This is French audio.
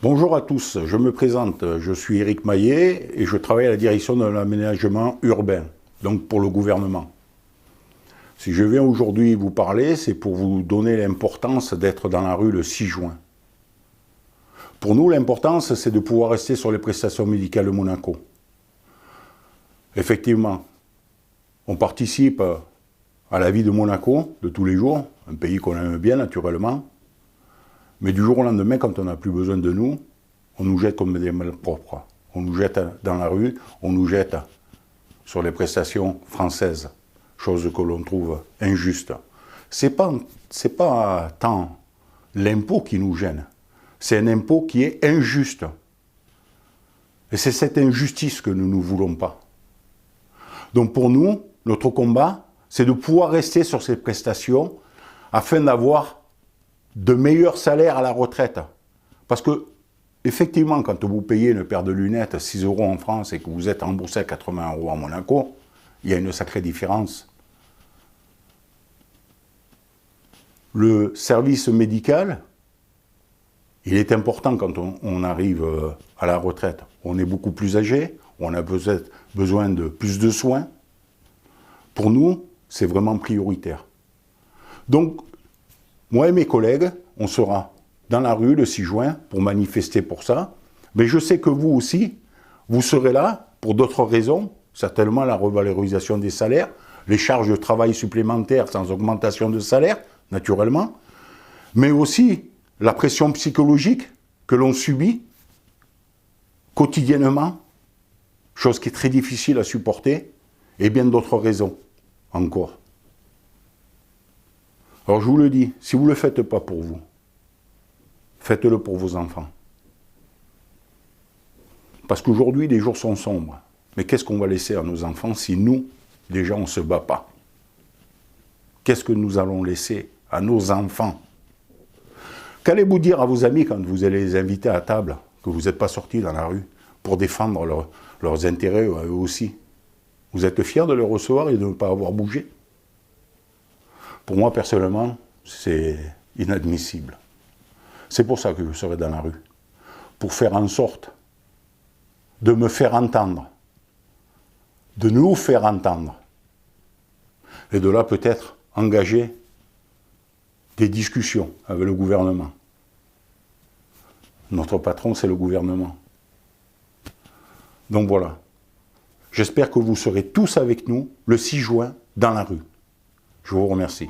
Bonjour à tous, je me présente, je suis Éric Maillet et je travaille à la direction de l'aménagement urbain, donc pour le gouvernement. Si je viens aujourd'hui vous parler, c'est pour vous donner l'importance d'être dans la rue le 6 juin. Pour nous, l'importance, c'est de pouvoir rester sur les prestations médicales de Monaco. Effectivement, on participe à la vie de Monaco de tous les jours, un pays qu'on aime bien naturellement, mais du jour au lendemain, quand on n'a plus besoin de nous, on nous jette comme des malpropres. On nous jette dans la rue, on nous jette sur les prestations françaises, chose que l'on trouve injuste. C'est pas tant l'impôt qui nous gêne, c'est un impôt qui est injuste. Et c'est cette injustice que nous ne voulons pas. Donc pour nous, notre combat, c'est de pouvoir rester sur ces prestations afin d'avoir de meilleurs salaires à la retraite. Parce que, effectivement, quand vous payez une paire de lunettes 6 € en France et que vous êtes remboursé à 80 € à Monaco, il y a une sacrée différence. Le service médical, il est important quand on arrive à la retraite. On est beaucoup plus âgé, on a besoin de plus de soins. Pour nous, c'est vraiment prioritaire. Donc, moi et mes collègues, on sera dans la rue le 6 juin pour manifester pour ça. Mais je sais que vous aussi, vous serez là pour d'autres raisons, certainement la revalorisation des salaires, les charges de travail supplémentaires sans augmentation de salaire, naturellement, mais aussi la pression psychologique que l'on subit quotidiennement, chose qui est très difficile à supporter, et bien d'autres raisons encore. Alors je vous le dis, si vous ne le faites pas pour vous, faites-le pour vos enfants. Parce qu'aujourd'hui, les jours sont sombres. Mais qu'est-ce qu'on va laisser à nos enfants si nous, déjà, on ne se bat pas? Qu'est-ce que nous allons laisser à nos enfants? Qu'allez-vous dire à vos amis quand vous allez les inviter à table, que vous n'êtes pas sortis dans la rue pour défendre leurs intérêts eux aussi? Vous êtes fiers de les recevoir et de ne pas avoir bougé? Pour moi, personnellement, c'est inadmissible. C'est pour ça que je serai dans la rue. Pour faire en sorte de me faire entendre, de nous faire entendre. Et de là, peut-être, engager des discussions avec le gouvernement. Notre patron, c'est le gouvernement. Donc voilà. J'espère que vous serez tous avec nous le 6 juin dans la rue. Je vous remercie.